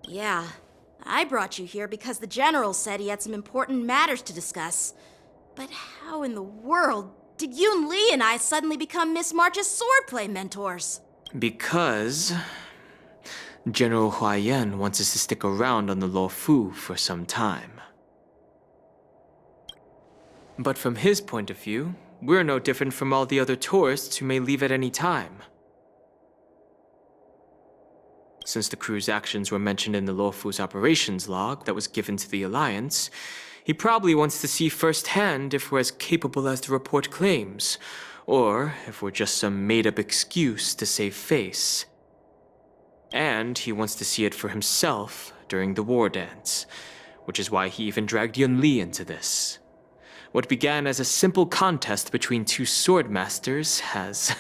Yeah, I brought you here because the General said he had some important matters to discuss. But how in the world did Yoon Lee and I suddenly become Miss March's swordplay mentors? Because General Huayan wants us to stick around on the Luofu for some time. But from his point of view, we're no different from all the other tourists who may leave at any time. Since the crew's actions were mentioned in the Luofu's operations log that was given to the Alliance, he probably wants to see firsthand if we're as capable as the report claims, or if we're just some made-up excuse to save face. And he wants to see it for himself during the war dance, which is why he even dragged Yun Li into this. What began as a simple contest between two sword masters has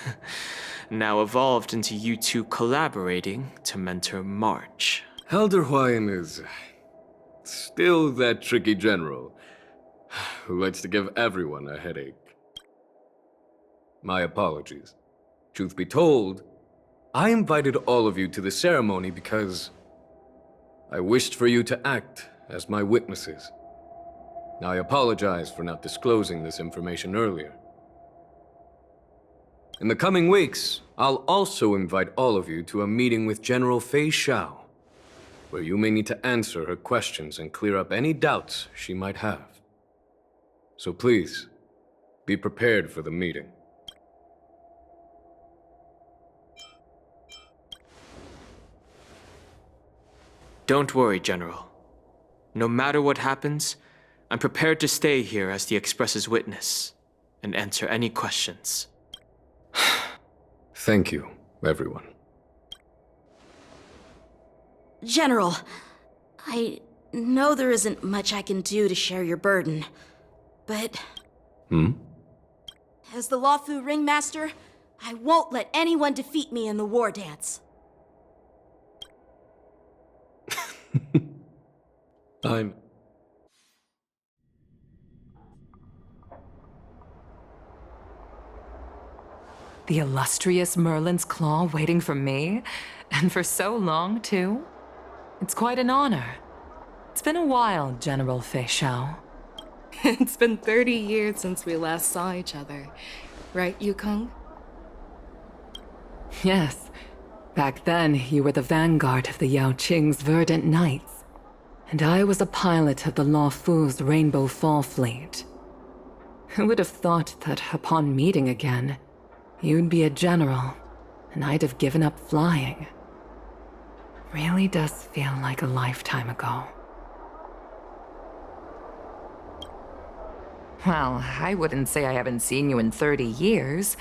now evolved into you two collaborating to mentor March. Elder Huayan is still that tricky general who likes to give everyone a headache. My apologies. Truth be told, I invited all of you to the ceremony because I wished for you to act as my witnesses. I apologize for not disclosing this information earlier. In the coming weeks, I'll also invite all of you to a meeting with General Fei Xiao, where you may need to answer her questions and clear up any doubts she might have. So please, be prepared for the meeting. Don't worry, General. No matter what happens, I'm prepared to stay here as the Express's witness and answer any questions. Thank you, everyone. General, I know there isn't much I can do to share your burden, but... As the Luofu Ringmaster, I won't let anyone defeat me in the war dance. The illustrious Merlin's Claw waiting for me? And for so long, too? It's quite an honor. It's been a while, General Fei Xiao. It's been 30 years since we last saw each other. Right, Yukong? Yes. Back then, you were the vanguard of the Yao Qing's Verdant Knights. And I was a pilot of the Luofu's Rainbow Fall Fleet. Who would have thought that upon meeting again, you'd be a general, and I'd have given up flying. Really does feel like a lifetime ago. Well, I wouldn't say I haven't seen you in 30 years.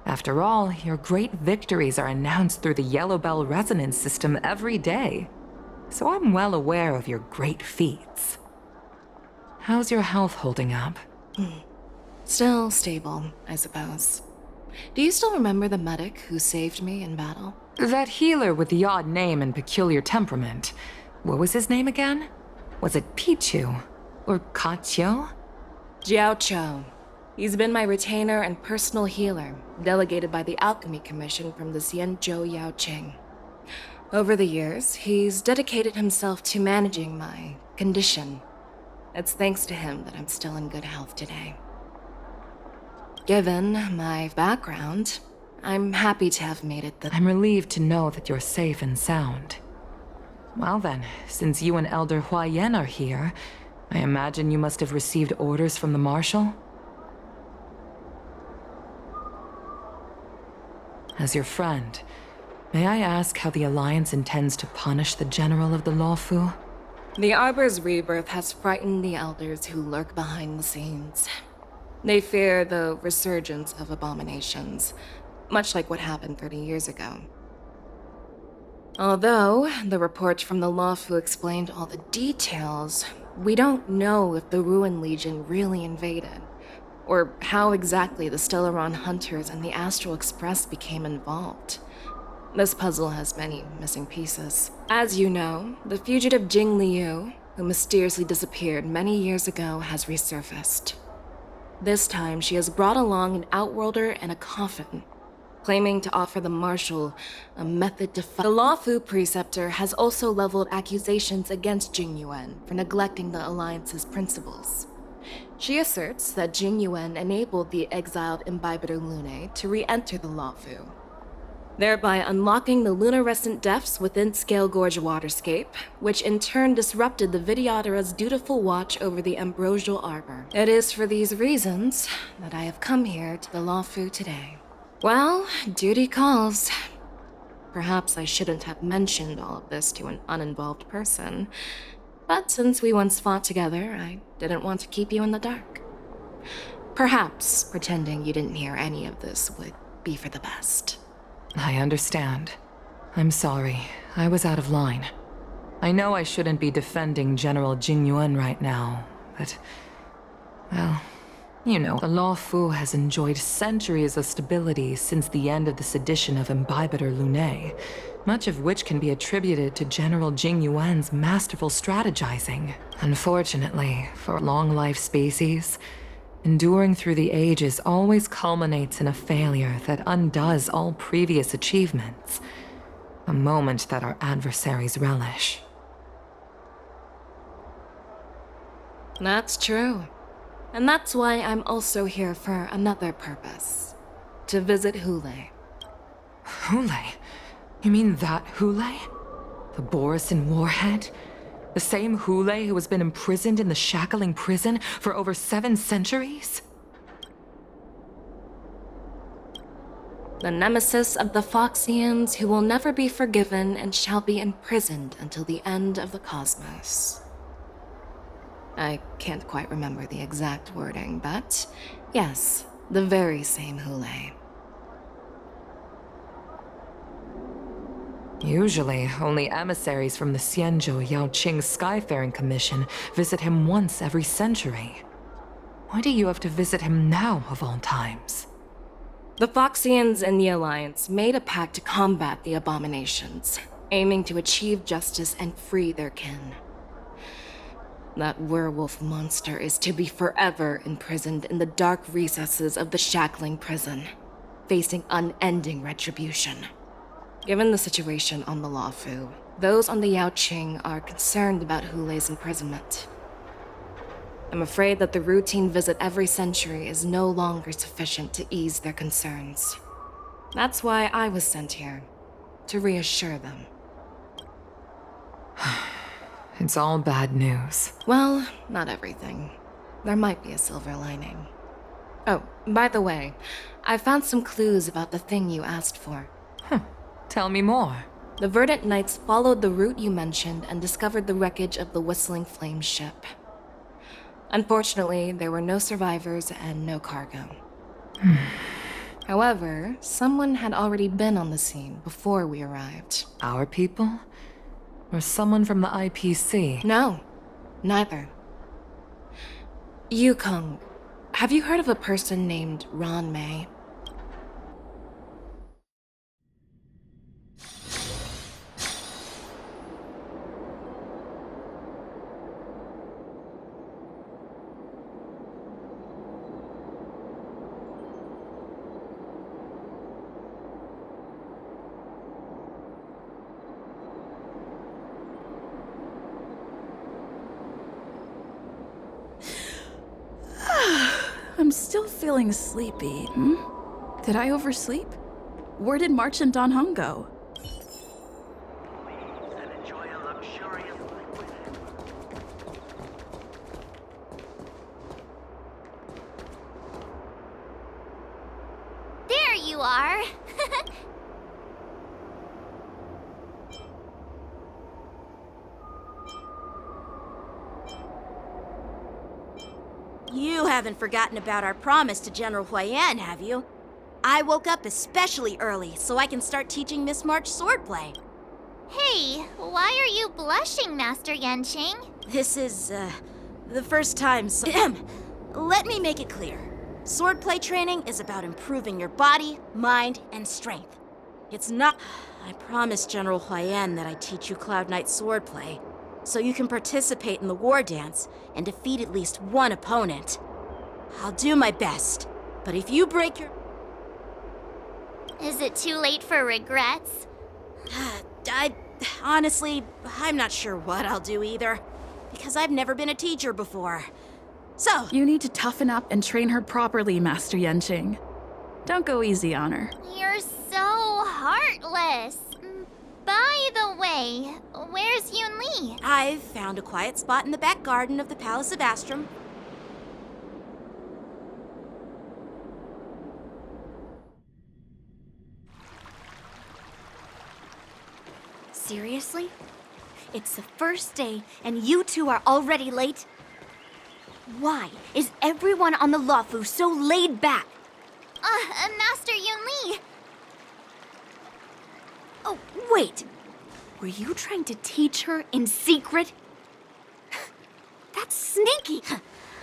After all, your great victories are announced through the Yellow Bell resonance system every day. So I'm well aware of your great feats. How's your health holding up? Still stable, I suppose. Do you still remember the medic who saved me in battle? That healer with the odd name and peculiar temperament. What was his name again? Was it Pichu? Or Kachio? Jiao Cho. He's been my retainer and personal healer, delegated by the Alchemy Commission from the Xianzhou Yao Qing. Over the years, he's dedicated himself to managing my condition. It's thanks to him that I'm still in good health today. Given my background, I'm happy to have made it I'm relieved to know that you're safe and sound. Well then, since you and Elder Huayan are here, I imagine you must have received orders from the Marshal? As your friend, may I ask how the Alliance intends to punish the General of the Luofu? The Arbor's rebirth has frightened the elders who lurk behind the scenes. They fear the resurgence of abominations, much like what happened 30 years ago. Although the report from the Luofu explained all the details, we don't know if the Ruin Legion really invaded, or how exactly the Stellaron Hunters and the Astral Express became involved. This puzzle has many missing pieces. As you know, the fugitive Jing Liu, who mysteriously disappeared many years ago, has resurfaced. This time, she has brought along an Outworlder and a coffin. claiming to offer the Marshal a method to fight. The Lawfu preceptor has also leveled accusations against Jing Yuan for neglecting the Alliance's principles. She asserts that Jing Yuan enabled the exiled Imbibitor Lunae to re-enter the Lawfu, thereby unlocking the lunarescent depths within Scale Gorge Waterscape, which in turn disrupted the Vidyadhara's dutiful watch over the Ambrosial Arbor. It is for these reasons that I have come here to the Lawfu today. Well, duty calls. Perhaps I shouldn't have mentioned all of this to an uninvolved person, but since we once fought together, I didn't want to keep you in the dark. Perhaps pretending you didn't hear any of this would be for the best. I understand. I'm sorry. I was out of line. I know I shouldn't be defending General Jing Yuan right now, but... well, you know, the Lawfu has enjoyed centuries of stability since the end of the sedition of Imbibitor Lunae, much of which can be attributed to General Jing Yuan's masterful strategizing. Unfortunately, for long-life species, enduring through the ages always culminates in a failure that undoes all previous achievements. A moment that our adversaries relish. That's true. And that's why I'm also here for another purpose. To visit Hule. Hule? You mean that Hule? The Borisin warhead? The same Hule who has been imprisoned in the Shackling prison for over 7 centuries? The nemesis of the Foxians who will never be forgiven and shall be imprisoned until the end of the cosmos. I can't quite remember the exact wording, but yes, the very same Hule. Usually, only emissaries from the Xianzhou Yaoqing Skyfaring Commission visit him once every century. Why do you have to visit him now, of all times? The Foxians and the Alliance made a pact to combat the abominations, aiming to achieve justice and free their kin. That werewolf monster is to be forever imprisoned in the dark recesses of the Shackling prison, facing unending retribution. Given the situation on the Lawfu, those on the Yaoqing are concerned about Hule's imprisonment. I'm afraid that the routine visit every century is no longer sufficient to ease their concerns. That's why I was sent here, to reassure them. It's all bad news. Well, not everything. There might be a silver lining. Oh, by the way, I found some clues about the thing you asked for. Tell me more. The Verdant Knights followed the route you mentioned and discovered the wreckage of the Whistling Flame ship. Unfortunately, there were no survivors and no cargo. However, someone had already been on the scene before we arrived. Our people? Or someone from the IPC? No, neither. Yukong, have you heard of a person named Ron May? I'm still feeling sleepy. Did I oversleep? Where did March and Don Hung go? There you are! You haven't forgotten about our promise to General Huayan, have you? I woke up especially early so I can start teaching Miss March swordplay. Hey, why are you blushing, Master Yanqing? This is, the first time Let me make it clear. Swordplay training is about improving your body, mind, and strength. It's not... I promised General Huayan that I'd teach you Cloud Knight swordplay, so you can participate in the war dance and defeat at least one opponent. I'll do my best, but if you break your... Is it too late for regrets? Honestly, I'm not sure what I'll do either. Because I've never been a teacher before. So, You need to toughen up and train her properly, Master Yenching. Don't go easy on her. You're so heartless. By the way, where's Yoon Lee? I've found a quiet spot in the back garden of the Palace of Astrum. Seriously? It's the first day, and you two are already late? Why is everyone on the Lawfu so laid back? Master Yoon Lee. Oh, wait. Were you trying to teach her in secret? That's sneaky.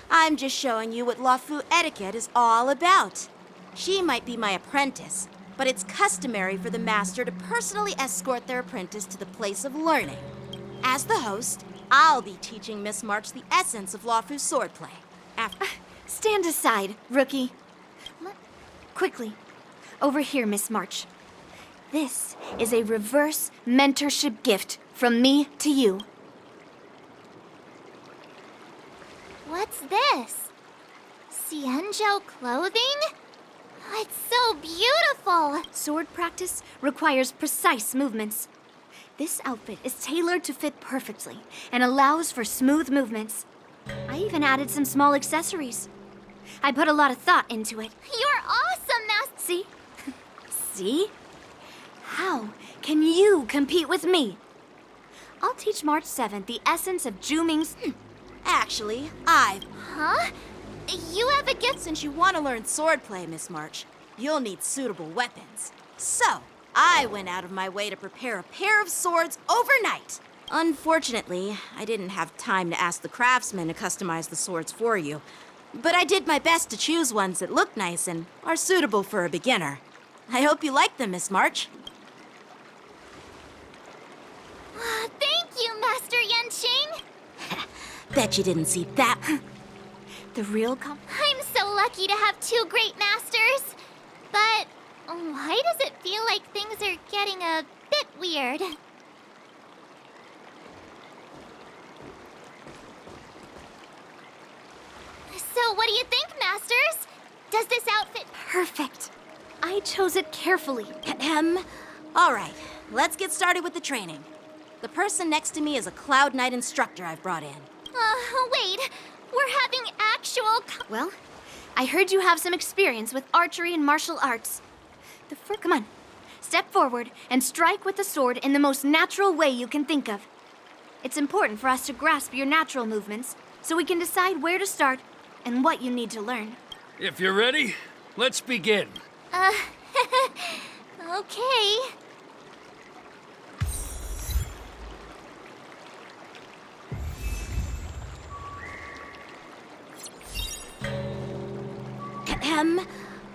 I'm just showing you what Lawfu etiquette is all about. She might be my apprentice, but it's customary for the master to personally escort their apprentice to the place of learning. As the host, I'll be teaching Miss March the essence of Lawfu's swordplay. After Stand aside, rookie. Quickly. Over here, Miss March. This is a reverse mentorship gift from me to you. What's this? Xianzhou clothing? It's so beautiful. Sword practice requires precise movements. This outfit is tailored to fit perfectly and allows for smooth movements. I even added some small accessories. I put a lot of thought into it. You're awesome, Master. See? See? How can you compete with me? I'll teach March 7th the essence of Juming's... Actually, Huh? You have a gift. Since you want to learn swordplay, Miss March, you'll need suitable weapons. So, I went out of my way to prepare a pair of swords overnight. Unfortunately, I didn't have time to ask the craftsman to customize the swords for you. But I did my best to choose ones that look nice and are suitable for a beginner. I hope you like them, Miss March. Thank you, Master Yenching. Bet you didn't see that. The real I'm so lucky to have two great masters. But why does it feel like things are getting a bit weird? So what do you think, Masters? Does this outfit... Perfect. I chose it carefully. All right, let's get started with the training. The person next to me is a Cloud Knight instructor I've brought in. Wait. We're having actual... Well, I heard you have some experience with archery and martial arts. Come on. Step forward and strike with the sword in the most natural way you can think of. It's important for us to grasp your natural movements so we can decide where to start and what you need to learn. If you're ready, let's begin. Okay.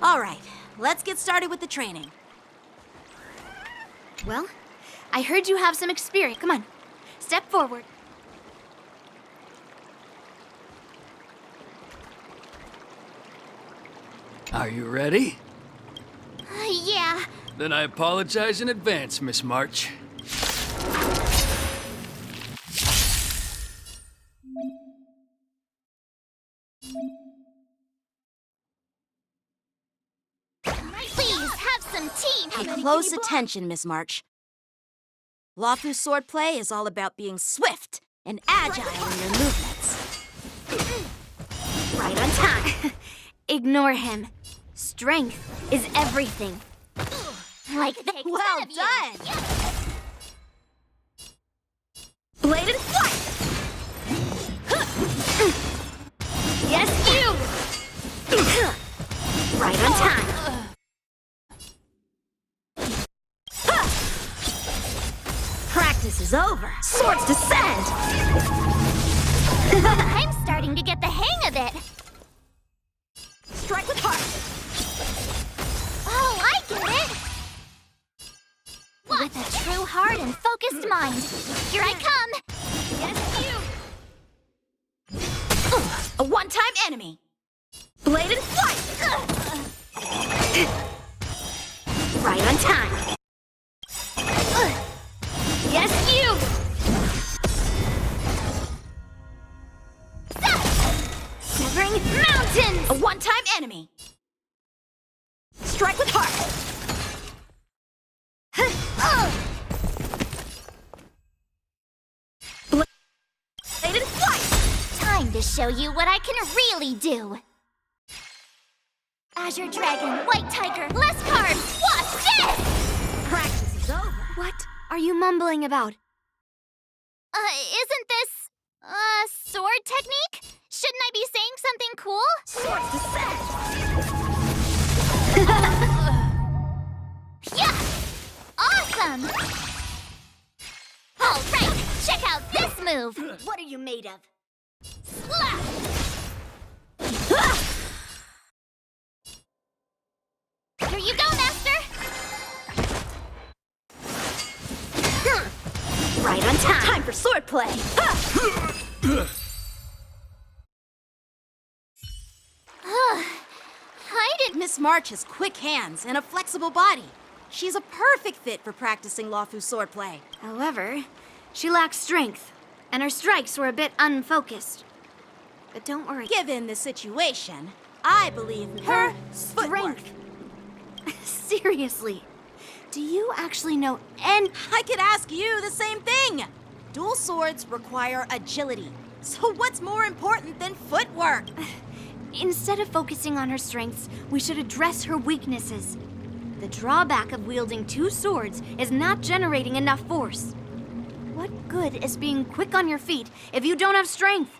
All right, let's get started with the training. Well, I heard you have some experience. Come on. Step forward. Are you ready? Yeah. Then I apologize in advance, Miss March. Please have some tea. Pay close attention, Miss March. Lawfu's swordplay is all about being swift and agile in your movements. Right on time. Ignore him. Strength is everything. Like they Well expect of you. done! Blade and flight! Yes, you! Right on time. Practice is over. Swords descend! I'm starting to get the hang of it. Strike with heart. Oh, I get it. With a true heart and focused mind. Here I come. Yes, you! A one-time enemy! Blade and flight! Right on time. Yes, you! Severing mountains! A one-time enemy. Strike with heart. Blade in flight! Time to show you what I can really do. Azure Dragon, White Tiger, less cards! Watch this! Practice is over. What are you mumbling about? Isn't this, sword technique? Shouldn't I be saying something cool? Swords to set. Yeah! Awesome! Alright, check out this move! What are you made of? Slap! Here you go, Master! Right on time. Time for swordplay. I didn't. Miss March has quick hands and a flexible body. She's a perfect fit for practicing Lawfu swordplay. However, she lacks strength, and her strikes were a bit unfocused. But don't worry. Given the situation, I believe her footwork. Strength. Seriously, do you actually know any... I could ask you the same thing. Dual swords require agility. So what's more important than footwork? Instead of focusing on her strengths, we should address her weaknesses. The drawback of wielding two swords is not generating enough force. What good is being quick on your feet if you don't have strength?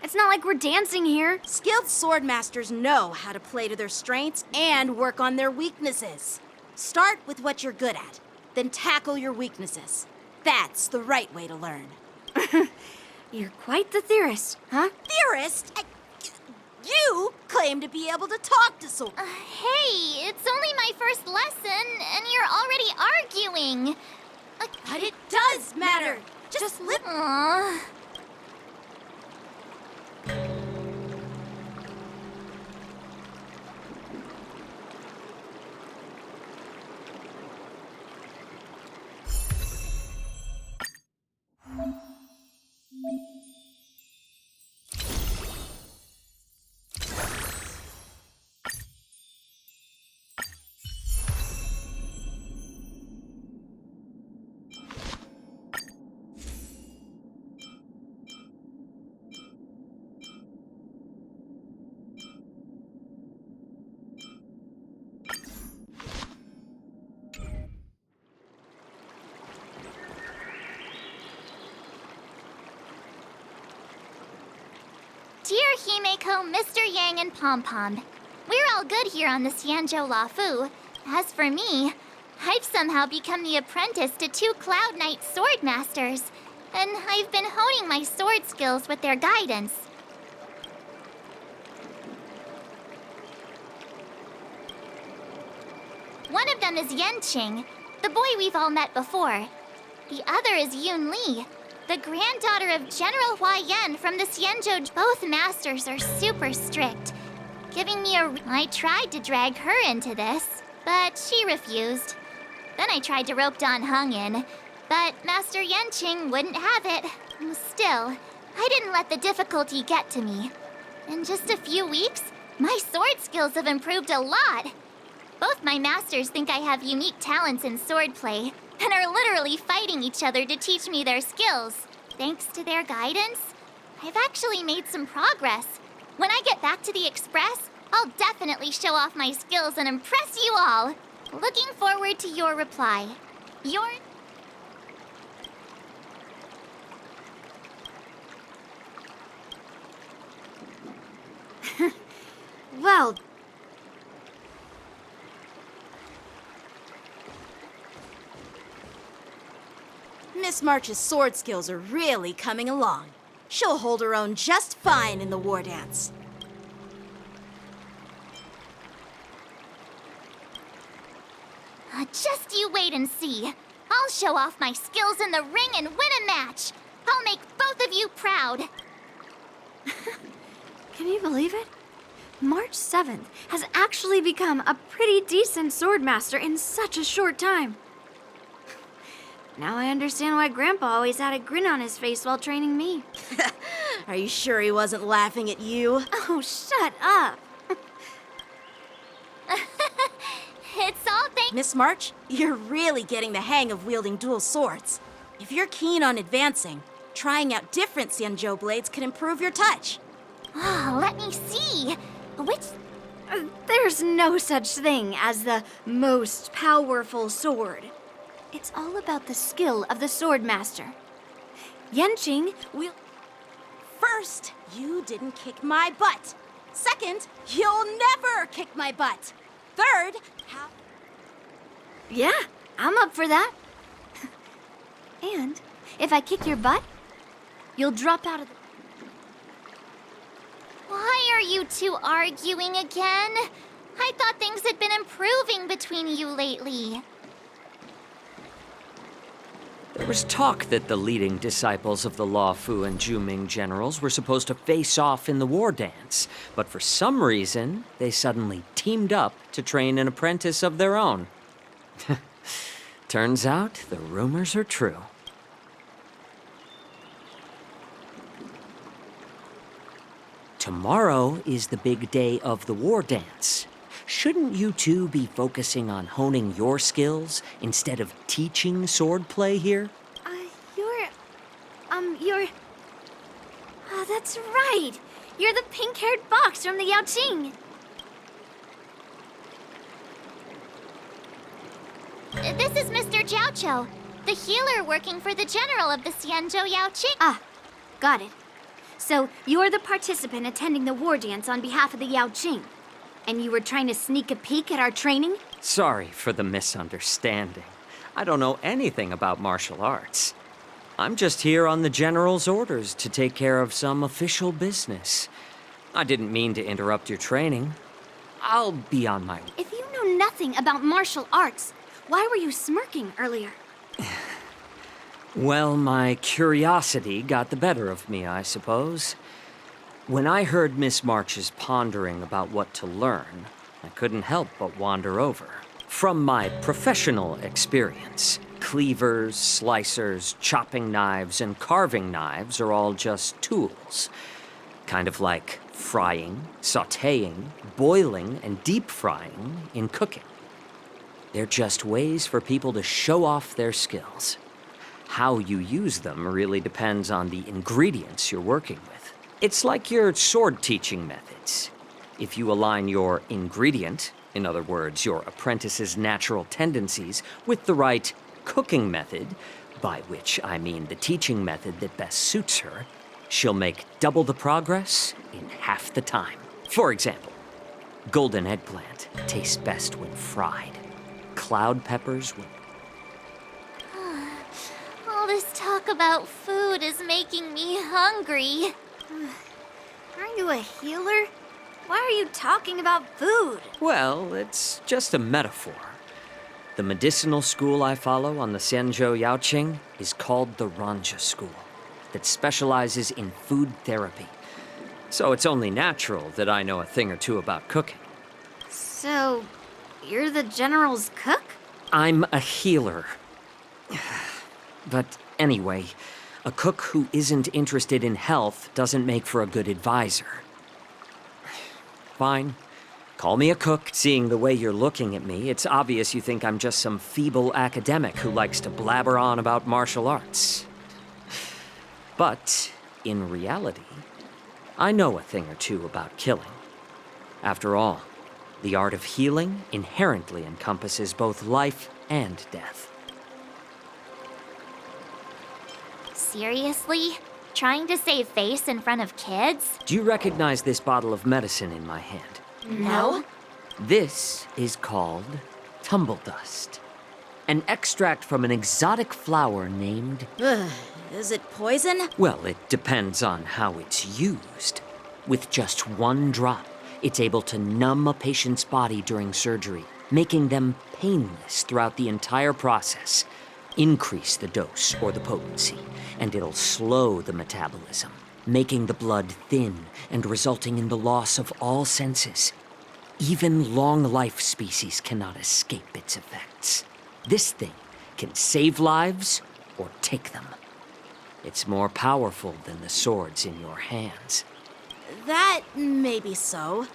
It's not like we're dancing here. Skilled sword masters know how to play to their strengths and work on their weaknesses. Start with what you're good at, then tackle your weaknesses. That's the right way to learn. You're quite the theorist, huh? Theorist? You claim to be able to talk to swords. Hey, it's only my first lesson, and you're already arguing. But it does matter. Just lip. Aww. Dear Himeko, Mr. Yang, and Pom Pom, we're all good here on the Xianzhou Lafu. As for me, I've somehow become the apprentice to two Cloud Knight sword masters, and I've been honing my sword skills with their guidance. One of them is Yenqing, the boy we've all met before. The other is Yun Li, the granddaughter of General Hua Yan from the Xianzhou. Both masters are super strict, giving me a... I tried to drag her into this, but she refused. Then I tried to rope Dan Heng in, but Master Yenqing wouldn't have it. Still, I didn't let the difficulty get to me. In just a few weeks, my sword skills have improved a lot. Both my masters think I have unique talents in swordplay, and are literally fighting each other to teach me their skills. Thanks to their guidance, I've actually made some progress. When I get back to the Express, I'll definitely show off my skills and impress you all. Looking forward to your reply. Your... Well, Miss March's sword skills are really coming along. She'll hold her own just fine in the war dance. Just you wait and see. I'll show off my skills in the ring and win a match. I'll make both of you proud. can you believe it? March 7th has actually become a pretty decent swordmaster in such a short time. Now I understand why Grandpa always had a grin on his face while training me. Are you sure he wasn't laughing at you? Oh, shut up. It's all thanks. Miss March, you're really getting the hang of wielding dual swords. If you're keen on advancing, trying out different Xianzhou blades can improve your touch. Oh, let me see. Which. There's no such thing as the most powerful sword. It's all about the skill of the swordmaster. Yanqing will... First, you didn't kick my butt. Second, you'll never kick my butt. Third, how... Yeah, I'm up for that. And if I kick your butt, you'll drop out of the... Why are you two arguing again? I thought things had been improving between you lately. There was talk that the leading disciples of the Luofu and Zhuming generals were supposed to face off in the war dance, but for some reason, they suddenly teamed up to train an apprentice of their own. Turns out, the rumors are true. Tomorrow is the big day of the war dance. Shouldn't you two be focusing on honing your skills instead of teaching swordplay here? you're... Oh, that's right. You're the pink-haired fox from the Yaoqing. This is Mr. Jiaoqiu, the healer working for the general of the Xianzhou Yaoqing. Ah, got it. So, you're the participant attending the war dance on behalf of the Yaoqing. And you were trying to sneak a peek at our training? Sorry for the misunderstanding. I don't know anything about martial arts. I'm just here on the general's orders to take care of some official business. I didn't mean to interrupt your training. I'll be on my way. If you know nothing about martial arts, why were you smirking earlier? Well, my curiosity got the better of me, I suppose. When I heard Miss March's pondering about what to learn, I couldn't help but wander over. From my professional experience, cleavers, slicers, chopping knives, and carving knives are all just tools. Kind of like frying, sautéing, boiling, and deep frying in cooking. They're just ways for people to show off their skills. How you use them really depends on the ingredients you're working with. It's like your sword teaching methods. If you align your ingredient, in other words, your apprentice's natural tendencies, with the right cooking method, by which I mean the teaching method that best suits her, she'll make double the progress in half the time. For example, golden eggplant tastes best when fried. Cloud peppers when... All this talk about food is making me hungry. Aren't you a healer? Why are you talking about food? Well, it's just a metaphor. The medicinal school I follow on the Xianzhou Yaoqing is called the Ranja School, that specializes in food therapy. So it's only natural that I know a thing or two about cooking. So, you're the general's cook? I'm a healer. But anyway, a cook who isn't interested in health doesn't make for a good advisor. Fine. Call me a cook. Seeing the way you're looking at me, it's obvious you think I'm just some feeble academic who likes to blabber on about martial arts. But, in reality, I know a thing or two about killing. After all, the art of healing inherently encompasses both life and death. Seriously? Trying to save face in front of kids? Do you recognize this bottle of medicine in my hand? No? This is called tumble dust, an extract from an exotic flower named... Ugh, is it poison? Well, it depends on how it's used. With just one drop, it's able to numb a patient's body during surgery, making them painless throughout the entire process. Increase the dose or the potency, and it'll slow the metabolism, making the blood thin and resulting in the loss of all senses. Even long-life species cannot escape its effects. This thing can save lives or take them. It's more powerful than the swords in your hands. That may be so,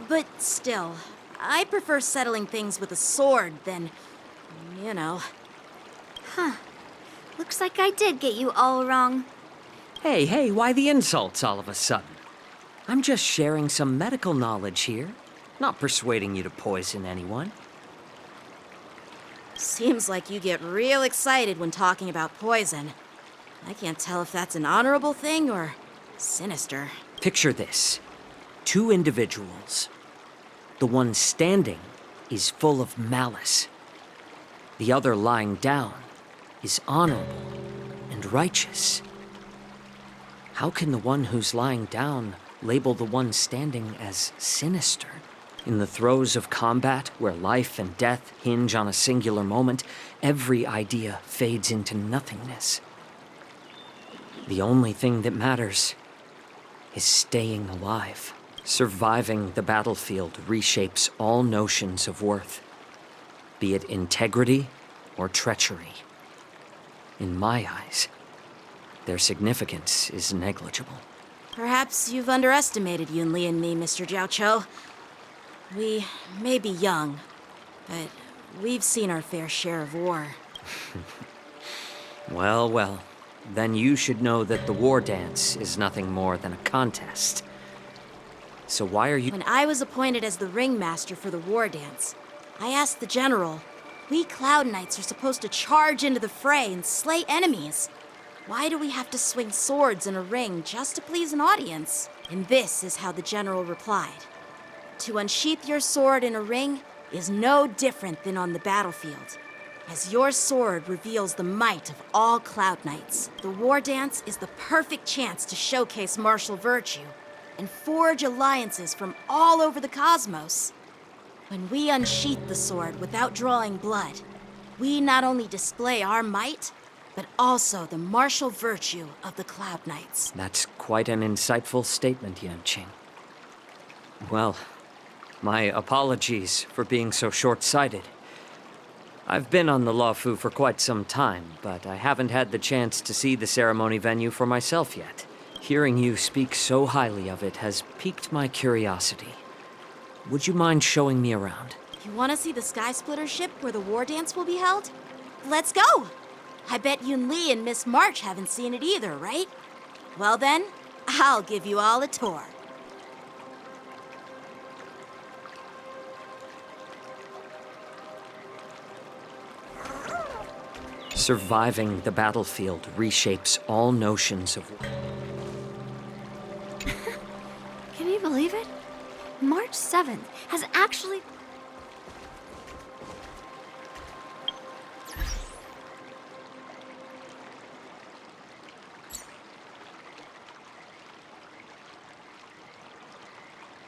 but still, I prefer settling things with a sword than, you know. Looks like I did get you all wrong. Hey, why the insults all of a sudden? I'm just sharing some medical knowledge here, not persuading you to poison anyone. Seems like you get real excited when talking about poison. I can't tell if that's an honorable thing or sinister. Picture this. 2 individuals. The one standing is full of malice. The other lying down is honorable and righteous. How can the one who's lying down label the one standing as sinister? In the throes of combat, where life and death hinge on a singular moment, every idea fades into nothingness. The only thing that matters is staying alive. Surviving the battlefield reshapes all notions of worth, be it integrity or treachery. In my eyes, their significance is negligible. Perhaps you've underestimated Yunli and me, Mr. Jiaoqiu. We may be young, but we've seen our fair share of war. Well, then you should know that the war dance is nothing more than a contest. So why are you— When I was appointed as the ringmaster for the war dance, I asked the general, we Cloud Knights are supposed to charge into the fray and slay enemies. Why do we have to swing swords in a ring just to please an audience? And this is how the general replied. To unsheath your sword in a ring is no different than on the battlefield, as your sword reveals the might of all Cloud Knights. The war dance is the perfect chance to showcase martial virtue and forge alliances from all over the cosmos. When we unsheath the sword without drawing blood, we not only display our might, but also the martial virtue of the Cloud Knights. That's quite an insightful statement, Yanqing. Well, my apologies for being so short-sighted. I've been on the Luofu for quite some time, but I haven't had the chance to see the ceremony venue for myself yet. Hearing you speak so highly of it has piqued my curiosity. Would you mind showing me around? You want to see the Sky Splitter ship where the war dance will be held? Let's go! I bet Yunli and Miss March haven't seen it either, right? Well then, I'll give you all a tour. Surviving the battlefield reshapes all notions of— Can you believe it? March 7th has actually